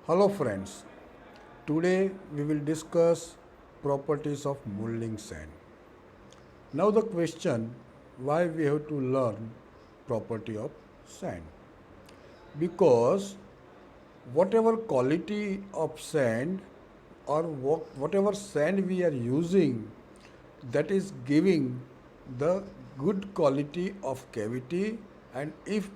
Hello friends, today we will discuss properties of molding sand. Now the question, why we have to learn property of sand? Because whatever quality of sand or whatever sand we are using, that is giving the good quality of cavity, and if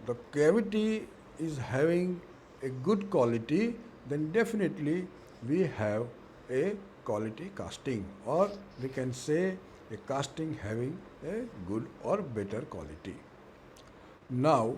the cavity is having a good quality, then definitely we have a quality casting, or we can say a casting having a good or better quality. Now,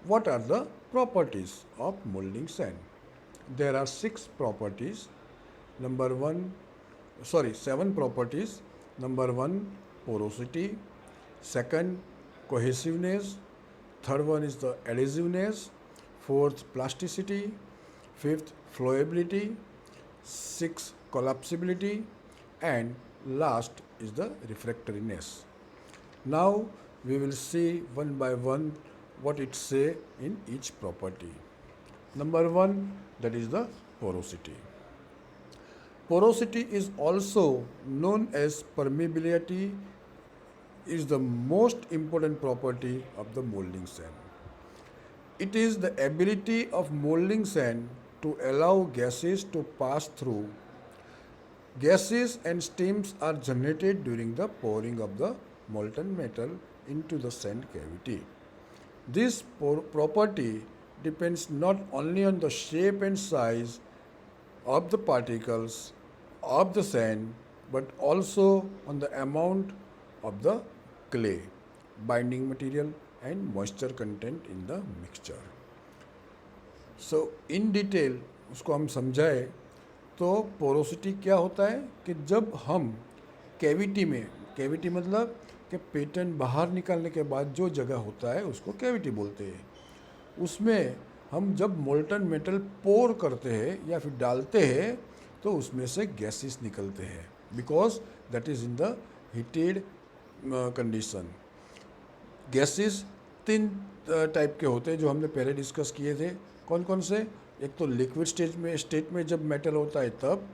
what are the properties of molding sand? There are seven properties. Number one, porosity. Second, cohesiveness. Third one is the adhesiveness. Fourth, plasticity. Fifth, flowability. Sixth, collapsibility. And last is the refractoriness. Now we will see one by one what it say in each property. Number one, that is the porosity. Porosity is also known as permeability, is the most important property of the molding sand. It is the ability of molding sand to allow gases to pass through. Gases and steams are generated during the pouring of the molten metal into the sand cavity. This property depends not only on the shape and size of the particles of the sand but also on the amount of the clay, binding material and moisture content in the mixture. So in detail उसको हम समझाए तो porosity क्या होता है कि जब हम कैविटी मतलब कि पैटर्न बाहर निकालने के बाद जो जगह होता है उसको कैविटी बोलते हैं, उसमें हम जब मोल्टन मेटल पोर करते हैं या फिर डालते हैं तो उसमें से गैसेस निकलते हैं, because that is in the heated condition. Gases तीन टाइप के होते हैं जो हमने पहले डिस्कस किए थे. कौन कौन से? एक तो लिक्विड स्टेट में जब मेटल होता है तब,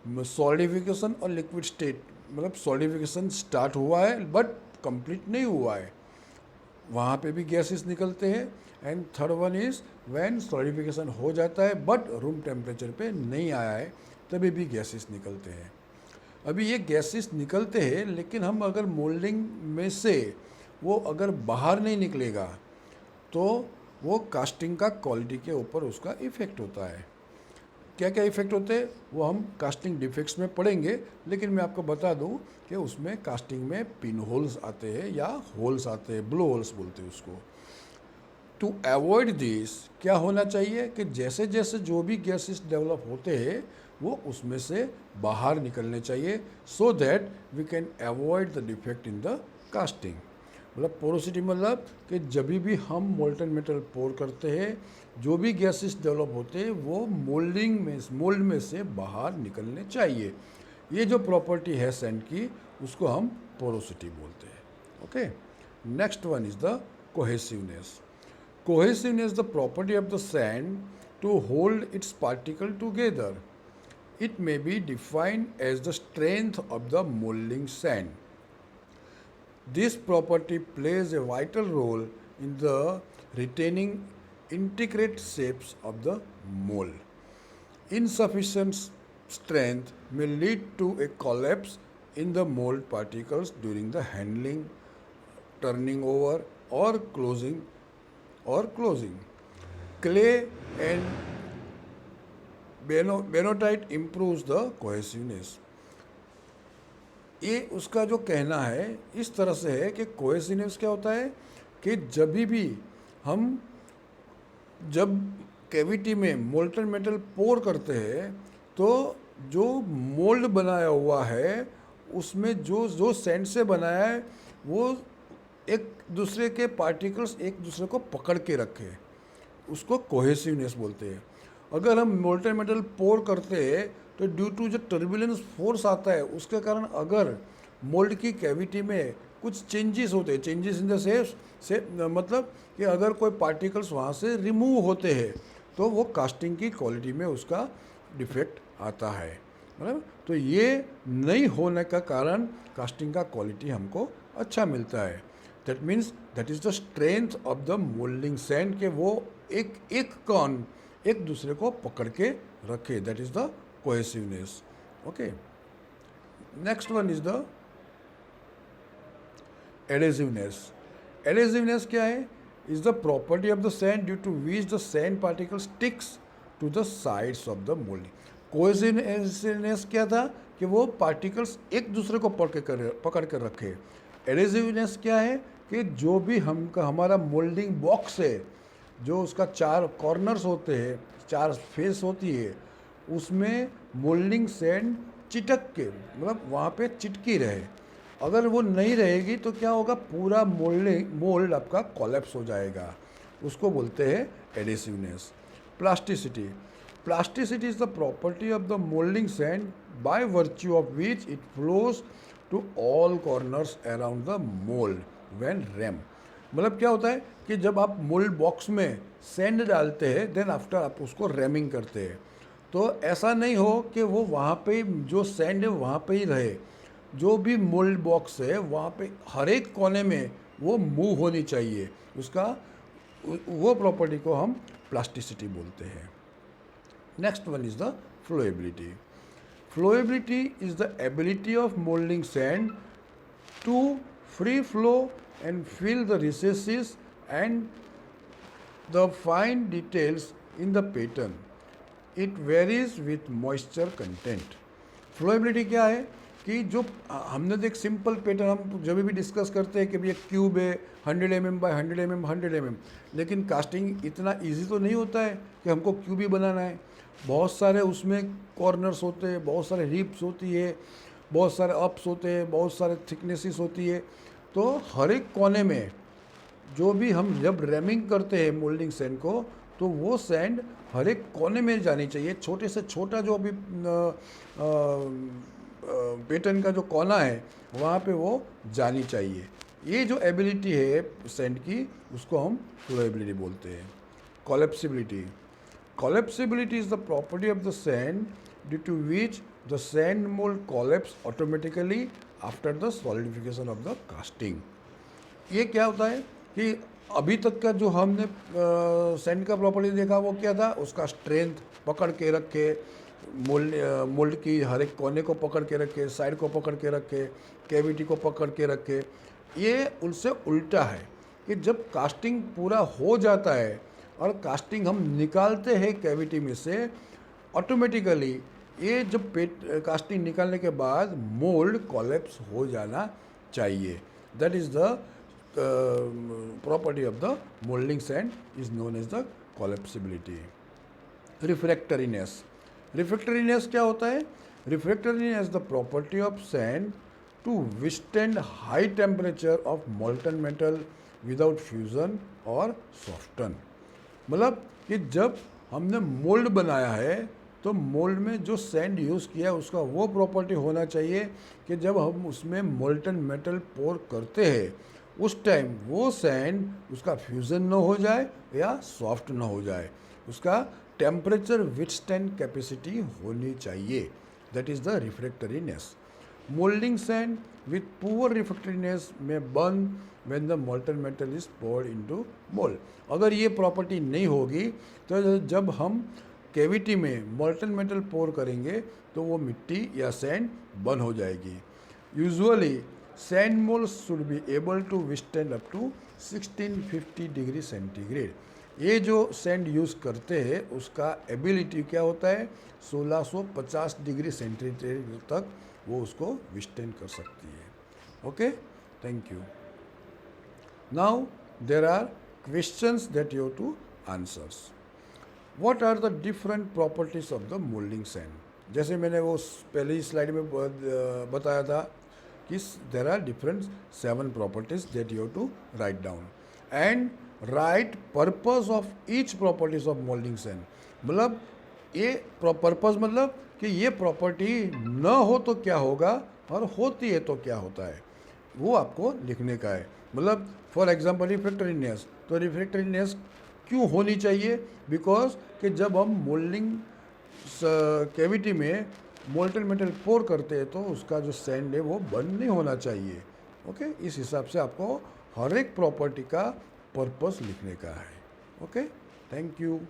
सॉलिडिफिकेशन और लिक्विड स्टेट मतलब सॉलिडिफिकेशन स्टार्ट हुआ है बट कंप्लीट नहीं हुआ है, वहाँ पे भी गैसेस निकलते हैं. And third one is when solidification हो जाता है बट रूम टेम्परेचर पे नहीं आया है, तभी भी गैसेस निकलते हैं. अभी ये गैसेस निकलते हैं लेकिन हम अगर मोल्डिंग में से वो अगर बाहर नहीं निकलेगा तो वो कास्टिंग का क्वालिटी के ऊपर उसका इफ़ेक्ट होता है. क्या क्या इफ़ेक्ट होते हैं वो हम कास्टिंग डिफेक्ट्स में पढ़ेंगे, लेकिन मैं आपको बता दूं कि उसमें कास्टिंग में पिन होल्स आते हैं या होल्स आते हैं, ब्लो होल्स बोलते हैं उसको. टू अवॉइड दिस क्या होना चाहिए कि जैसे जैसे जो भी गैसेस डेवलप होते हैं वो उसमें से बाहर निकलने चाहिए, so that we can avoid the defect in the casting. मतलब पोरोसिटी मतलब कि जब भी हम मोल्टन मेटल पोर करते हैं जो भी गैसेस डेवलप होते हैं वो मोल्ड में से बाहर निकलने चाहिए. ये जो प्रॉपर्टी है सैंड की उसको हम पोरोसिटी बोलते हैं. Okay, next one is the cohesiveness. Cohesiveness is the property of the sand to hold its particle together. It may be defined as the strength of the molding sand. This property plays a vital role in the retaining intricate shapes of the mold. Insufficient strength may lead to a collapse in the mold particles during the handling, turning over, or closing. Clay and benotite improves the cohesiveness. ये उसका जो कहना है इस तरह से है कि कोहेसिवनेस क्या होता है कि जब कैविटी में मोल्टन मेटल पोर करते हैं तो जो मोल्ड बनाया हुआ है उसमें जो सैंड से बनाया है वो एक दूसरे के पार्टिकल्स एक दूसरे को पकड़ के रखे, उसको कोहेसिवनेस बोलते हैं. अगर हम मोल्टन मेटल पोर करते हैं तो ड्यू टू जो टर्बुलेंस फोर्स आता है उसके कारण अगर मोल्ड की कैविटी में कुछ चेंजेस होते हैं, चेंजेस इन द से मतलब कि अगर कोई पार्टिकल्स वहाँ से रिमूव होते हैं तो वो कास्टिंग की क्वालिटी में उसका डिफेक्ट आता है, मतलब तो ये नहीं होने का कारण कास्टिंग का क्वालिटी हमको अच्छा मिलता है। That means that is the strength of the moulding sand, कि वो एक एक कॉन एक दूसरे को पकड़ के रखे, that is the cohesiveness. Okay, next one is the adhesiveness. Adhesiveness क्या है? Is the property of the sand due to which the sand particle sticks to the sides of the moulding. Cohesiveness क्या था? कि वो particles एक दूसरे को पकड़ कर रखे। एडेसिवनेस क्या है? कि जो भी हमारा मोल्डिंग बॉक्स है, जो उसका 4 कॉर्नर्स होते हैं, 4 फेस होती है, उसमें मोल्डिंग सैंड चिटक के, मतलब वहाँ पे चिटकी रहे। अगर वो नहीं रहेगी तो क्या होगा? पूरा मोल्ड आपका कोलैप्स हो जाएगा। उसको बोलते हैं adhesiveness. Plasticity. Plasticity is the property of the moulding sand by virtue of which it flows to all corners around the mould when ram. मतलब क्या होता है कि जब आप मोल्ड बॉक्स में सैंड डालते हैं, देन आफ्टर आप उसको रैमिंग करते हैं, तो ऐसा नहीं हो कि वो वहाँ पे जो सैंड है वहाँ पे ही रहे। जो भी मोल्ड बॉक्स है वहाँ पे हर एक कोने में वो मूव होनी चाहिए। उसका वो प्रॉपर्टी को हम प्लास्टिसिटी बोलते हैं। Next one is the flowability. Flowability is the ability of moulding sand to free flow and fill the recesses and the fine details in the pattern. It varies with moisture content. Flowability क्या है? कि जो हमने तो एक simple pattern हम जब भी डिस्कस करते हैं कि भैया क्यूब है 100 mm बाय 100 mm 100 mm, लेकिन कास्टिंग इतना इजी तो नहीं होता है कि हमको क्यूब ही बनाना है। बहुत सारे उसमें कॉर्नर्स होते हैं, बहुत सारे रिप्स होती है, बहुत सारे अप्स होते हैं, बहुत सारे थिकनेसेस होती है। तो हर एक कोने में जो भी हम जब रैमिंग करते हैं मोल्डिंग सैंड को, तो वो सैंड हर एक कोने में जानी चाहिए। छोटे से छोटा जो अभी पैटर्न का जो कोना है वहाँ पे वो जानी चाहिए। ये जो एबिलिटी है सैंड की, उसको हम फ्लोएबिलिटी बोलते हैं। Collapsibility. Collapsibility is the property of the sand due to which the sand mould collapse automatically after the solidification of the casting. ये क्या होता है कि अभी तक का जो हमने सैंड का प्रॉपर्टी देखा वो क्या था? उसका स्ट्रेंथ पकड़ के रखे, मोल्ड की हर एक कोने को पकड़ के रखे, साइड को पकड़ के रखे, कैविटी को पकड़ के रखे। ये उनसे उल्टा है कि जब कास्टिंग पूरा हो जाता है और कास्टिंग हम निकालते हैं कैविटी में से, ऑटोमेटिकली ये जब कास्टिंग निकालने के बाद मोल्ड कोलैप्स हो जाना चाहिए। That is the property of the moulding sand is known as the collapsibility. Refractoriness. Refractoriness क्या होता है? Refractoriness the property of sand to withstand high temperature of molten metal without fusion और soften. मतलब कि जब हमने मोल्ड बनाया है तो मोल्ड में जो सैंड यूज़ किया है उसका वो प्रॉपर्टी होना चाहिए कि जब हम उसमें मोल्टन मेटल पोर करते हैं उस टाइम वो सैंड उसका फ्यूज़न न हो जाए या सॉफ्ट न हो जाए। उसका टेम्परेचर विथस्टैंड कैपेसिटी होनी चाहिए। That is the refractoriness. Moulding sand with poor refractoriness में burn when the molten metal is poured into mould. अगर ये प्रॉपर्टी नहीं होगी तो जब हम कैविटी में मोल्टन मेटल पोर करेंगे तो वो मिट्टी या सैंड बर्न हो जाएगी। Usually sand mould should be able to withstand up to 1650 degree centigrade. ये जो सैंड यूज़ करते हैं उसका एबिलिटी क्या होता है? 1650 डिग्री सेंटीग्रेड तक वो उसको विस्टैंड कर सकती है। Okay, thank you. Now there are questions that you have to answers. What are the different properties of the moulding sand? जैसे मैंने वो पहली स्लाइड में बताया था कि there are different 7 properties that you have to write down and write purpose of each properties of moulding sand. मतलब ये पर्पस मतलब कि ये प्रॉपर्टी न हो तो क्या होगा और होती है तो क्या होता है, वो आपको लिखने का है। मतलब फॉर एग्जांपल रिफ्रैक्टरीनेस, तो रिफ्रैक्टरीनेस क्यों होनी चाहिए? बिकॉज कि जब हम मोल्डिंग कैविटी में मोल्टेन मेटल पोर करते हैं तो उसका जो सैंड है वो बर्न नहीं होना चाहिए। ओके, इस हिसाब से आपको हर एक प्रॉपर्टी का पर्पस लिखने का है। Okay, thank you.